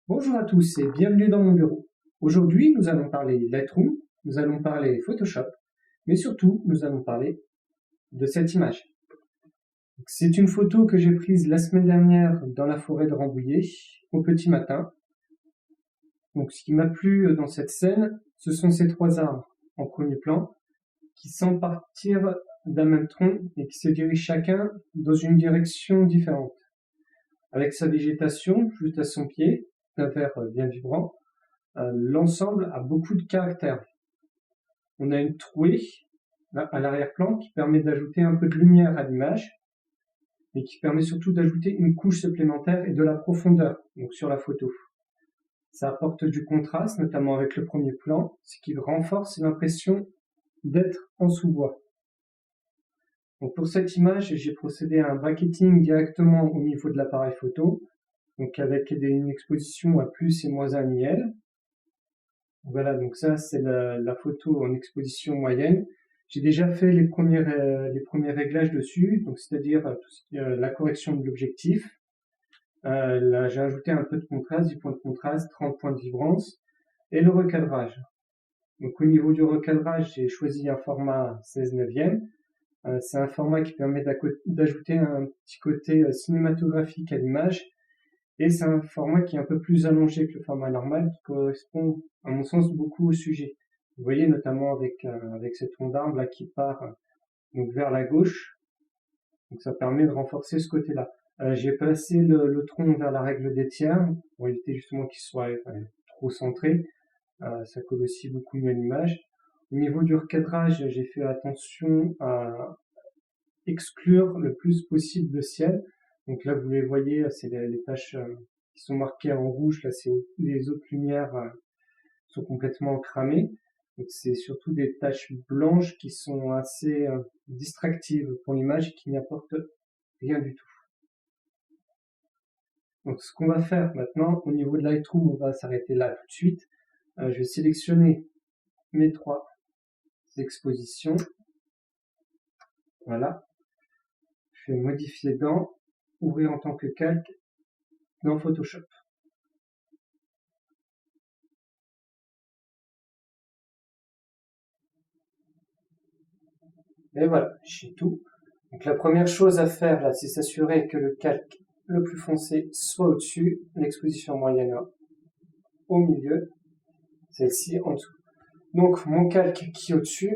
Bonjour à tous et bienvenue dans mon bureau. Aujourd'hui, nous allons parler Lightroom, nous allons parler Photoshop, mais surtout, nous allons parler de cette image. C'est une photo que j'ai prise la semaine dernière dans la forêt de Rambouillet, au petit matin. Donc, ce qui m'a plu dans cette scène, ce sont ces trois arbres en premier plan, qui semblent partir d'un même tronc et qui se dirigent chacun dans une direction différente. Avec sa végétation juste à son pied, d'un vert bien vibrant, l'ensemble a beaucoup de caractère. On a une trouée à l'arrière-plan qui permet d'ajouter un peu de lumière à l'image et qui permet surtout d'ajouter une couche supplémentaire et de la profondeur donc sur la photo. Ça apporte du contraste, notamment avec le premier plan, ce qui renforce l'impression d'être en sous-bois. Donc pour cette image, j'ai procédé à un bracketing directement au niveau de l'appareil photo, donc avec une exposition à plus et moins 1 IL. Voilà, donc ça c'est la photo en exposition moyenne. J'ai déjà fait les premiers réglages dessus, donc c'est-à-dire la correction de l'objectif. Là, j'ai ajouté un peu de contraste, 10 points de contraste, 30 points de vibrance, et le recadrage. Donc au niveau du recadrage, j'ai choisi un format 16/9. C'est un format qui permet d'ajouter un petit côté cinématographique à l'image, et c'est un format qui est un peu plus allongé que le format normal, qui correspond, à mon sens, beaucoup au sujet. Vous voyez notamment avec ce tronc d'arbre là qui part donc vers la gauche, donc ça permet de renforcer ce côté-là. J'ai placé le tronc vers la règle des tiers pour éviter justement qu'il soit trop centré. Ça colle aussi beaucoup mieux à l'image. Au niveau du recadrage, j'ai fait attention à exclure le plus possible le ciel. Donc là, vous les voyez, c'est les taches qui sont marquées en rouge. Là, c'est les autres lumières sont complètement cramées. Donc c'est surtout des taches blanches qui sont assez distractives pour l'image et qui n'y apportent rien du tout. Donc ce qu'on va faire maintenant, au niveau de Lightroom, on va s'arrêter là tout de suite. Je vais sélectionner mes trois expositions. Voilà. Je vais modifier dans, ouvrir en tant que calque dans Photoshop. Et voilà, j'ai tout. Donc la première chose à faire là, c'est s'assurer que le calque le plus foncé soit au-dessus, l'exposition moyenne au milieu, celle-ci en dessous. Donc mon calque qui est au-dessus,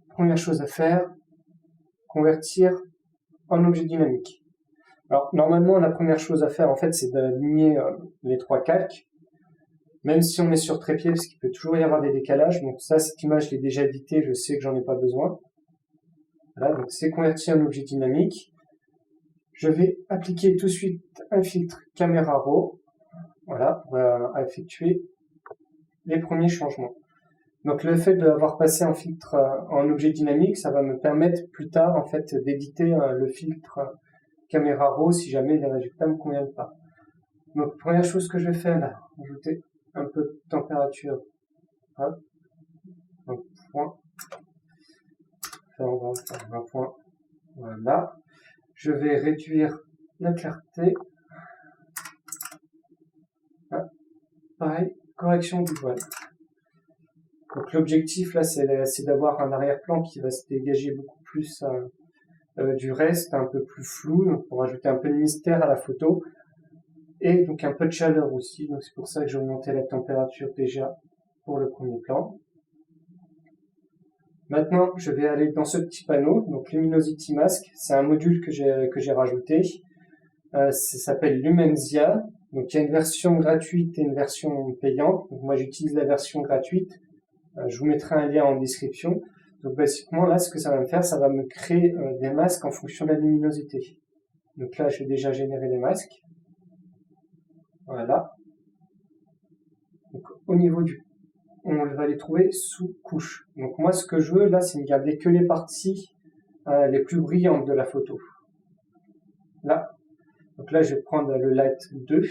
première chose à faire, convertir en objet dynamique. Alors normalement la première chose à faire en fait c'est d'aligner les trois calques, même si on est sur trépied parce qu'il peut toujours y avoir des décalages. Donc ça, cette image je l'ai déjà éditée, je sais que j'en ai pas besoin. Voilà, donc c'est converti en objet dynamique. Je vais appliquer tout de suite un filtre Camera Raw, voilà, pour effectuer les premiers changements. Donc le fait d'avoir passé un filtre en objet dynamique, ça va me permettre plus tard en fait d'éditer le filtre Camera Raw si jamais les résultats ne me conviennent pas. Donc première chose que je vais faire là, ajouter un peu de température. Hop. Donc point. Enfin, on va faire un point. Voilà. Je vais réduire la clarté. Ah, pareil, correction du voile. Donc l'objectif là, c'est d'avoir un arrière-plan qui va se dégager beaucoup plus du reste, un peu plus flou, donc pour ajouter un peu de mystère à la photo, et donc un peu de chaleur aussi. Donc c'est pour ça que j'ai augmenté la température déjà pour le premier plan. Maintenant, je vais aller dans ce petit panneau, donc Luminosity Mask. C'est un module que j'ai rajouté. Ça s'appelle Lumenzia. Donc il y a une version gratuite et une version payante. Donc moi j'utilise la version gratuite. Je vous mettrai un lien en description. Donc basiquement là, ce que ça va me faire, ça va me créer des masques en fonction de la luminosité. Donc là, je vais déjà générer les masques. Voilà. Donc au niveau on va les trouver sous couche. Donc moi, ce que je veux là, c'est ne garder que les parties les plus brillantes de la photo. Là. Donc là, je vais prendre le Light 2.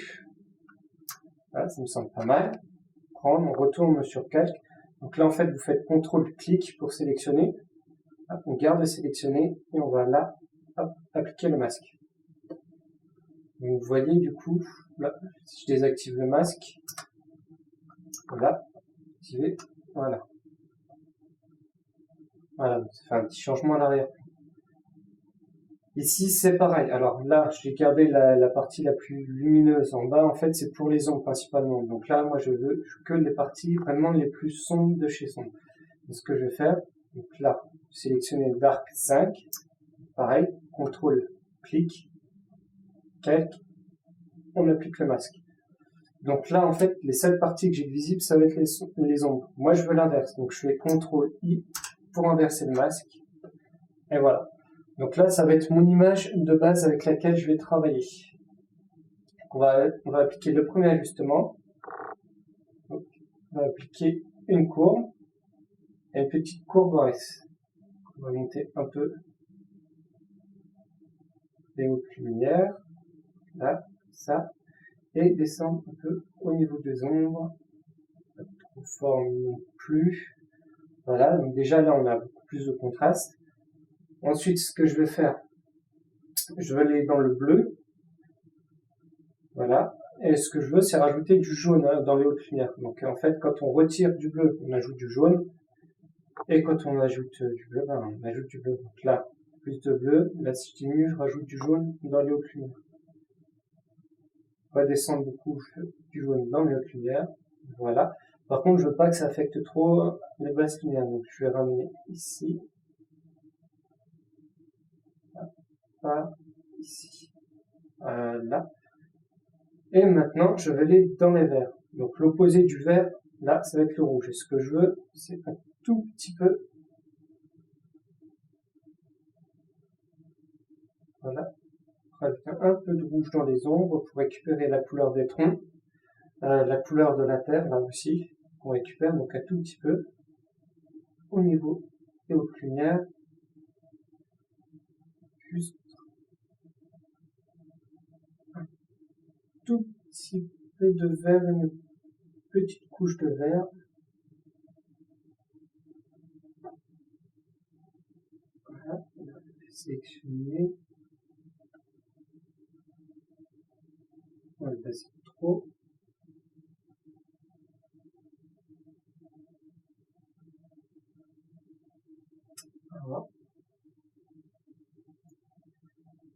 Voilà, ça me semble pas mal. On retourne sur calque. Donc là, en fait, vous faites CTRL-clic pour sélectionner. Hop, on garde sélectionné et on va là, hop, appliquer le masque. Donc, vous voyez, du coup, là, si je désactive le masque, voilà, activé, voilà. Voilà, ça fait un petit changement à l'arrière. Ici, c'est pareil. Alors là, j'ai gardé la partie la plus lumineuse en bas. En fait, c'est pour les ombres principalement. Donc là, moi, je veux que les parties vraiment les plus sombres de chez sombre. Donc, ce que je vais faire, donc là, sélectionner Dark 5. Pareil, contrôle, clic, calque, on applique le masque. Donc là, en fait, les seules parties que j'ai visibles, ça va être les ombres. Moi, je veux l'inverse. Donc, je fais contrôle I pour inverser le masque. Et voilà. Donc là, ça va être mon image de base avec laquelle je vais travailler. On va appliquer le premier ajustement. Donc, on va appliquer une courbe et une petite courbe S. On va monter un peu les hautes lumières. Là, ça. Et descendre un peu au niveau des ombres. Pas trop fort non plus. Voilà, donc déjà là, on a beaucoup plus de contraste. Ensuite, ce que je vais faire, je vais aller dans le bleu. Voilà. Et ce que je veux, c'est rajouter du jaune dans les hautes lumières. Donc en fait, quand on retire du bleu, on ajoute du jaune. Et quand on ajoute du bleu, ben, on ajoute du bleu. Donc là, plus de bleu. Là, si je diminue, je rajoute du jaune dans les hautes lumières. On va descendre beaucoup du jaune dans les hautes lumières. Voilà. Par contre, je veux pas que ça affecte trop les basses lumières. Donc je vais ramener ici. Pas ici. Là. Et maintenant, je vais aller dans les verts. Donc l'opposé du vert, là, ça va être le rouge. Et ce que je veux, c'est un tout petit peu. Voilà. Rajouter un peu de rouge dans les ombres pour récupérer la couleur des troncs. La couleur de la terre, là aussi, on récupère donc un tout petit peu au niveau des hautes lumières. Juste un tout petit peu de vert, une petite couche de vert. Voilà, on va sélectionner. On va le passer trop. Voilà.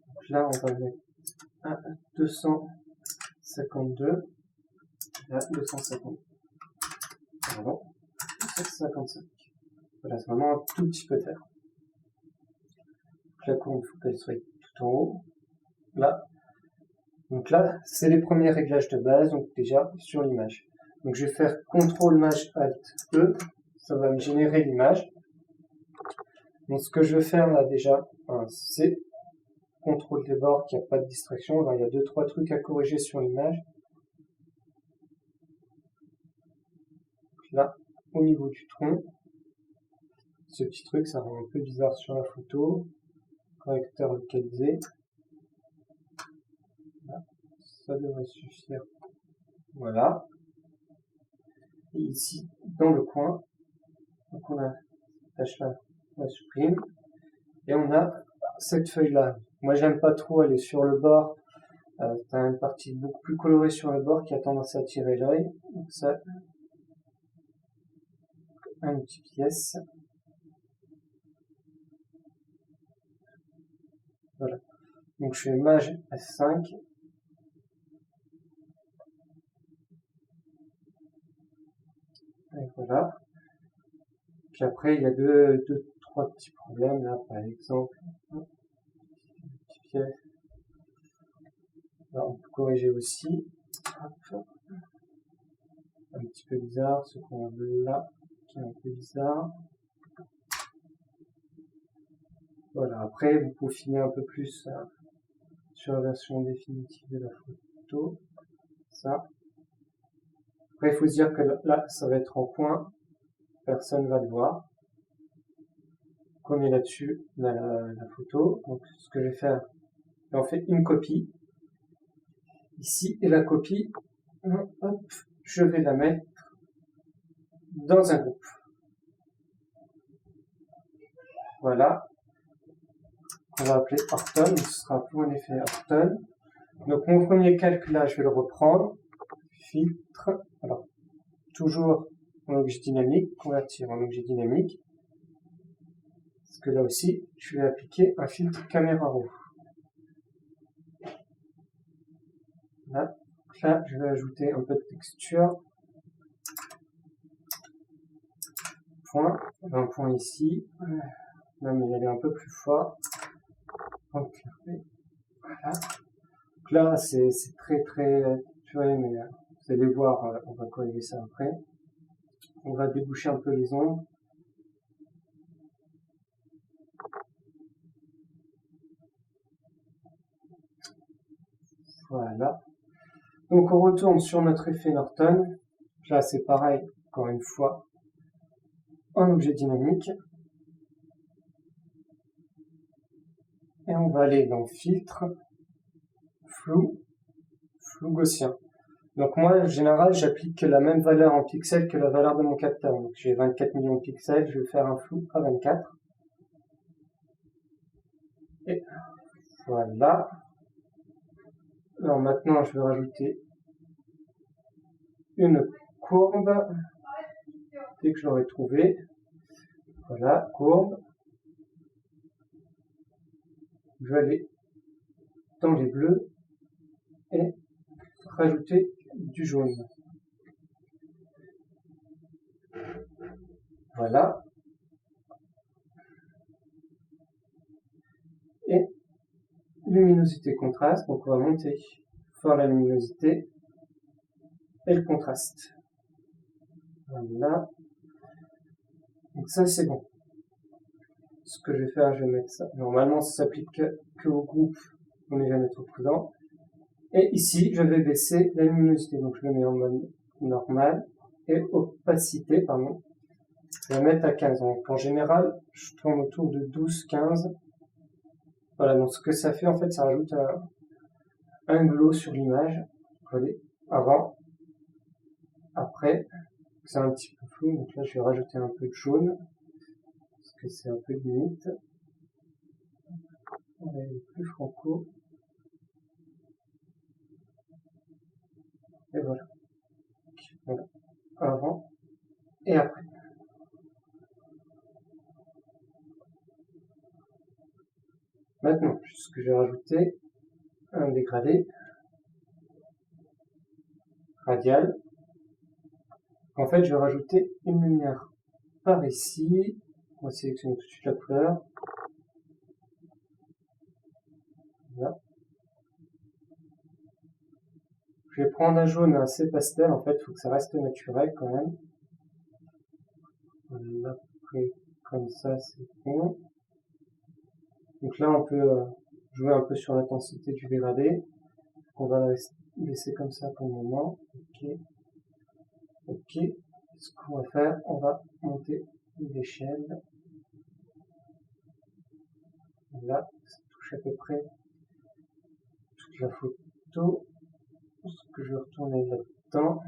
Donc là, on va mettre à 252. Là, 250. Pardon. 255. Voilà, c'est vraiment un tout petit peu de vert. La courbe, il faut qu'elle soit tout en haut. Là. Donc là, c'est les premiers réglages de base, donc déjà sur l'image. Donc je vais faire CTRL Maj Alt E, ça va me générer l'image. Donc ce que je vais faire là déjà, c'est contrôle des bords, qu'il n'y a pas de distraction. Là, il y a 2-3 trucs à corriger sur l'image. Là, au niveau du tronc, ce petit truc, ça rend un peu bizarre sur la photo. Correcteur localisé. Là, ça devrait suffire. Voilà. Et ici, dans le coin, donc on a cette tâche-là, on la supprime. Et on a cette feuille-là. Moi, j'aime pas trop aller sur le bord. T'as une partie beaucoup plus colorée sur le bord qui a tendance à attirer l'œil. Donc ça, une petite pièce. Voilà. Donc je fais Maj F5. Et voilà. Puis après, il y a deux, trois petits problèmes là, par exemple. Une petite pièce. Là, on peut corriger aussi. Hop. Un petit peu bizarre, ce qu'on a là, qui est un peu bizarre. Voilà, après, vous peaufinez un peu plus sur la version définitive de la photo. Ça. Après, il faut se dire que là, ça va être en point. Personne ne va le voir. Comme il est là-dessus, la photo. Donc, ce que je vais faire, on fait une copie. Ici, et la copie, hop, je vais la mettre dans un groupe. Voilà. On va appeler Orton. Ce sera pour un effet Orton. Donc mon premier calque là, je vais le reprendre. Filtre, alors toujours en objet dynamique, convertir en objet dynamique. Parce que là aussi, je vais appliquer un filtre caméra raw. Là, je vais ajouter un peu de texture. Point, un point ici. Même il y aller un peu plus fort. Voilà. Donc là, c'est très tu vois, mais vous allez voir, on va corriger ça après. On va déboucher un peu les ombres. Voilà. Donc on retourne sur notre effet Norton. Là, c'est pareil, encore une fois, en objet dynamique. Et on va aller dans filtre, flou gaussien. Donc moi, en général, j'applique la même valeur en pixels que la valeur de mon capteur. Donc j'ai 24 millions de pixels, je vais faire un flou à 24. Et voilà. Alors maintenant, je vais rajouter une courbe. Dès que je l'aurai trouvée. Voilà, courbe. Je vais aller dans les bleus et rajouter du jaune. Voilà. Et luminosité contraste, donc on va monter fort la luminosité et le contraste. Voilà. Donc ça c'est bon. Ce que je vais faire, je vais mettre ça. Normalement ça s'applique que au groupe, on n'est jamais trop prudent. Et ici, je vais baisser la luminosité. Donc je le mets en mode normal. Et opacité, pardon, je vais mettre à 15. Donc en général, je tourne autour de 12-15. Voilà, donc ce que ça fait, en fait, ça rajoute un glow sur l'image. Avant, après, c'est un petit peu flou. Donc là, je vais rajouter un peu de jaune. Parce que c'est un peu limite. On va aller plus franco. Et voilà. Voilà. Avant et après. Maintenant, ce que je vais rajouter, un dégradé radial. En fait, je vais rajouter une lumière par ici. On va sélectionner tout de suite la couleur. Voilà. Je vais prendre un jaune assez pastel. En fait, il faut que ça reste naturel quand même. Voilà, après, comme ça, c'est bon. Donc là, on peut jouer un peu sur l'intensité du dégradé. On va la laisser comme ça pour le moment. Ok. Ok. Ce qu'on va faire, on va monter l'échelle. Là, ça touche à peu près toute la photo. Ce que je vais retourner là-dedans.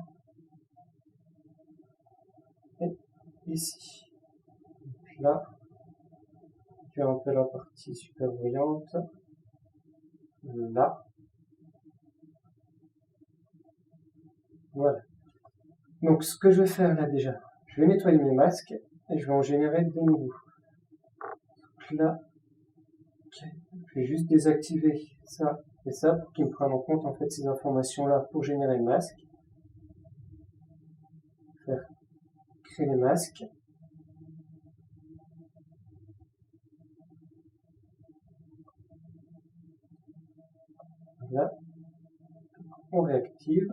Et ici. Donc là, je vais un peu la partie super brillante. Là. Voilà. Donc ce que je vais faire là déjà, je vais nettoyer mes masques et je vais en générer de nouveaux. Donc là, je vais juste désactiver ça et ça pour qu'il me prenne en compte en fait ces informations là pour générer le masque. Faire créer les masques. Là, on réactive.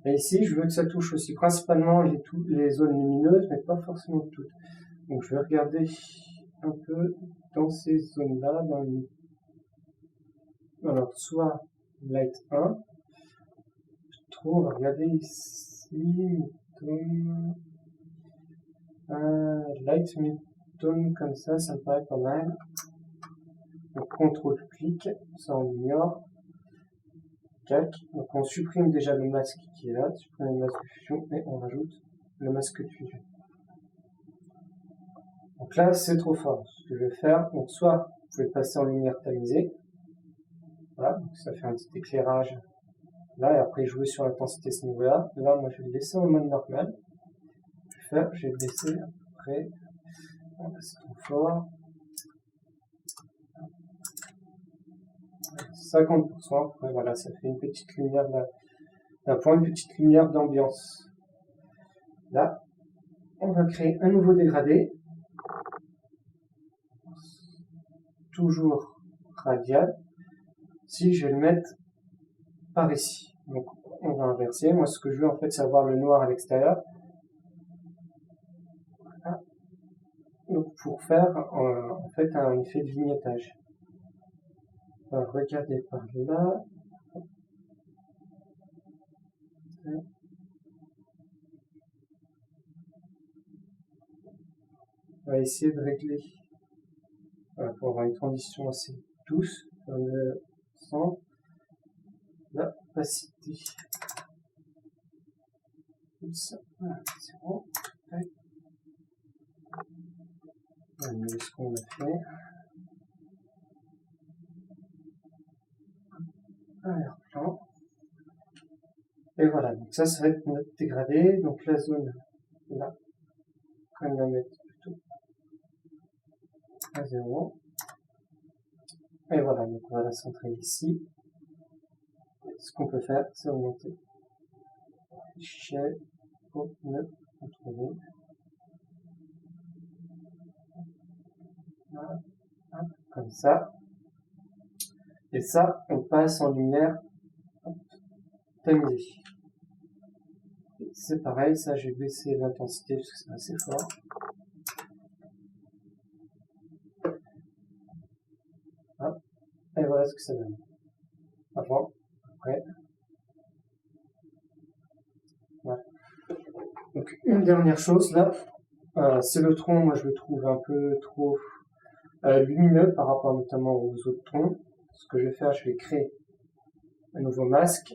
Et ici, je veux que ça touche aussi principalement les zones lumineuses, mais pas forcément toutes. Donc je vais regarder un peu dans ces zones-là, alors soit light 1, je trouve, regardez ici, light mid-tone comme ça me paraît pas mal. Donc contrôle-clic, ça on ignore. Donc on supprime déjà le masque qui est là, supprime le masque de fusion et on rajoute le masque de fusion. Donc là c'est trop fort. Ce que je vais faire, donc soit vous pouvez passer en lumière tamisée, Voilà, donc ça fait un petit éclairage là, et après jouer sur l'intensité ce niveau-là. Là, moi, je vais le laisser en mode normal. Je vais le laisser après. C'est trop fort. 50%. Après, voilà, ça fait une petite lumière d'un point, une petite lumière d'ambiance. Là, on va créer un nouveau dégradé. Toujours radial. Si je vais le mettre par ici. Donc, on va inverser. Moi, ce que je veux, en fait, c'est avoir le noir à l'extérieur. Voilà. Donc, pour faire, en fait, un effet de vignettage. On va regarder par là. On va essayer de régler pour avoir une transition assez douce. On sent l'opacité. Comme ça. Voilà, c'est bon. On va mettre ce qu'on a fait. Arrière-plan. Et voilà, donc ça va être notre dégradé. Donc la zone là, on va mettre plutôt à 0. Et voilà, donc on va la centrer ici. Ce qu'on peut faire, c'est augmenter l'échelle pour mieux contrôler. Voilà, comme ça. Et ça, on passe en lumière tamisée. C'est pareil, ça j'ai baissé l'intensité parce que c'est assez fort. Hop. Et voilà ce que ça donne. Avant, après. Voilà. Donc une dernière chose là, c'est le tronc, moi je le trouve un peu trop lumineux par rapport notamment aux autres troncs. Ce que je vais faire, je vais créer un nouveau masque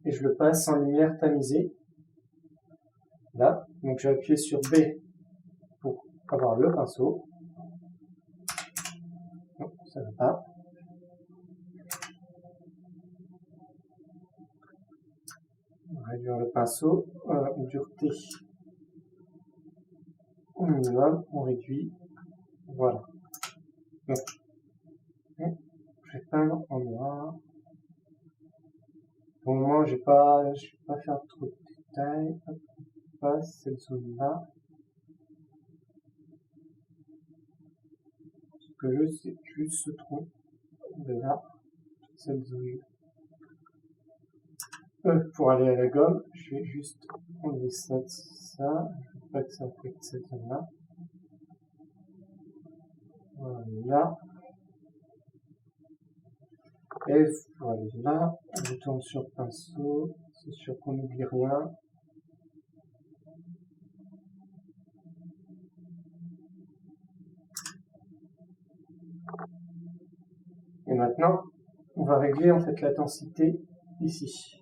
et je le passe en lumière tamisée. Là, donc je vais appuyer sur B pour avoir le pinceau. Non, ça va pas. On va réduire le pinceau, dureté au minimum, on réduit. Voilà. Donc, je vais peindre en noir. Pour le moment, je vais pas faire trop de détails. Hop, on passe cette zone-là. Ce que je veux, c'est juste ce tronc de là, cette zone. Pour aller à la gomme, je vais juste enlever ça, je veux pas que ça affecte cette zone-là. Voilà. Et voilà, on retourne sur pinceau, c'est sûr qu'on n'oublie rien. Et maintenant, on va régler en fait l'intensité ici.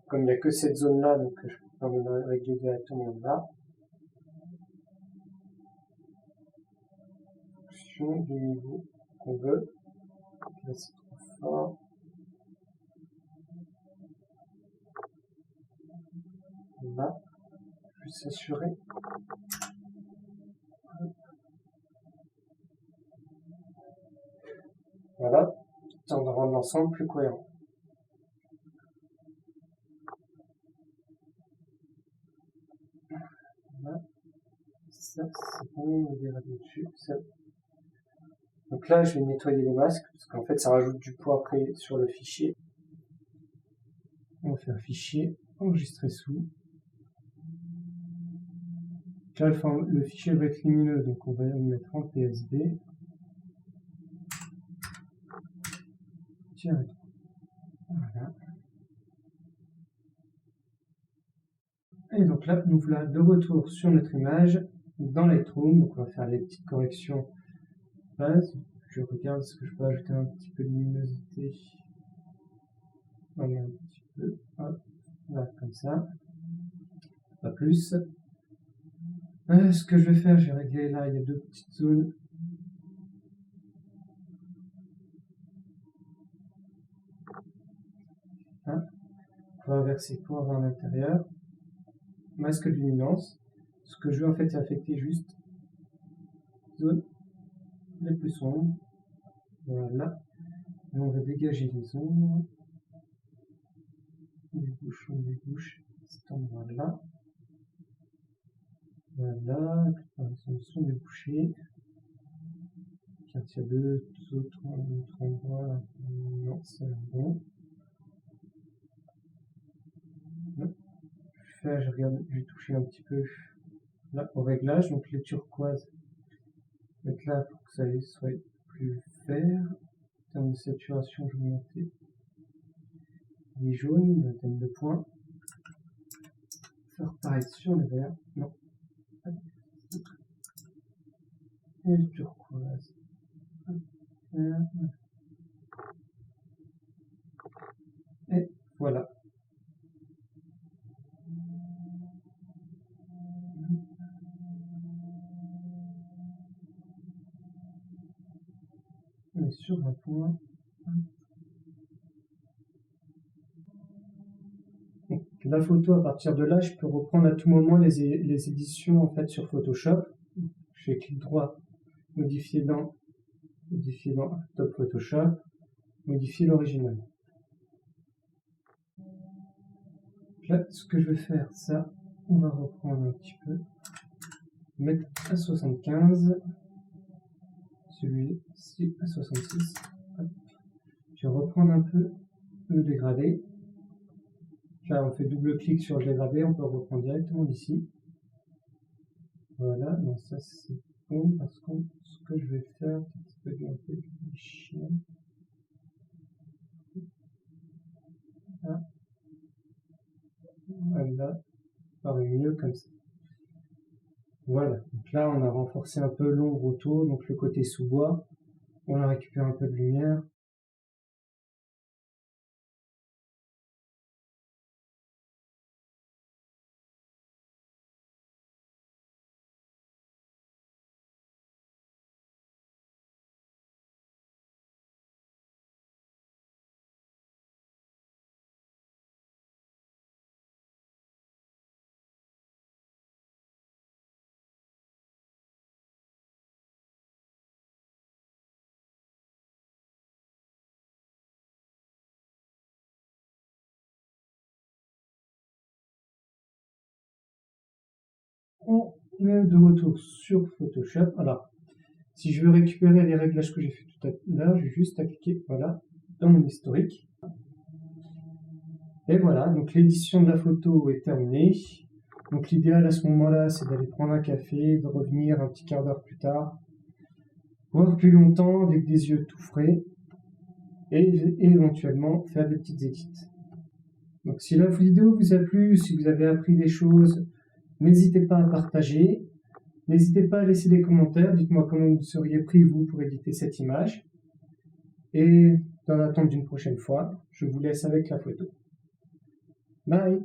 Comme il n'y a que cette zone-là, donc je peux régler directement là. En fonction du niveau qu'on veut. Là, c'est trop fort. Là, je vais s'assurer. Voilà, ça va rendre l'ensemble plus cohérent. Voilà. Ça, c'est bon, on verra dessus. Ça. Donc là, je vais nettoyer les masques, parce qu'en fait, ça rajoute du poids après sur le fichier. On va faire fichier, enregistrer sous. Là, le fichier va être lumineux, donc on va le mettre en PSB. Tiens, voilà. Et donc là, nous voilà de retour sur notre image dans Lightroom. Donc on va faire les petites corrections base. Je regarde ce que je peux ajouter un petit peu de luminosité. Voilà, un petit peu. Hop, là, comme ça. Pas plus. Ce que je vais faire, j'ai réglé là, il y a deux petites zones. faut inverser pour avoir l'intérieur. Masque de luminance. Ce que je veux en fait, c'est affecter juste les zones les plus sombres. Voilà. Et on va dégager les ombres. Les bouches, on débouche cet endroit-là. Voilà. Ils sont débouchés. Tiens, il y a deux autres endroits. Non, c'est bon. Non. Je regarde, je vais toucher un petit peu là au réglage, donc les turquoises. Donc là, pour que ça soit plus vert. En termes de saturation, je vais monter les jaunes, la thème de points. Faire pareil sur le vert. Non. Et le turquoise. Et voilà. Et sur un point. Donc, la photo, à partir de là, je peux reprendre à tout moment les éditions en fait sur Photoshop. Je fais clic droit, modifier dans Top Photoshop, modifier l'original. Là, ce que je vais faire, ça, on va reprendre un petit peu, mettre à 75, celui-ci à 66. Je vais reprendre un peu le dégradé. Là, on fait double-clic sur le dégradé, on peut reprendre directement d'ici. Voilà, donc ça c'est bon, parce que ce que je vais faire, c'est un peu du chien. Voilà, ça paraît mieux comme ça. Voilà, donc là on a renforcé un peu l'ombre autour, donc le côté sous-bois. On a récupéré un peu de lumière. On est de retour sur Photoshop. Alors, si je veux récupérer les réglages que j'ai fait tout à l'heure, j'ai juste à cliquer voilà, dans mon historique. Et voilà, donc l'édition de la photo est terminée. Donc l'idéal à ce moment-là, c'est d'aller prendre un café, de revenir un petit quart d'heure plus tard, voire plus longtemps avec des yeux tout frais, et éventuellement faire des petites édits. Donc si la vidéo vous a plu, si vous avez appris des choses, n'hésitez pas à partager, n'hésitez pas à laisser des commentaires, dites-moi comment vous seriez pris vous pour éditer cette image. Et dans l'attente d'une prochaine fois, je vous laisse avec la photo. Bye!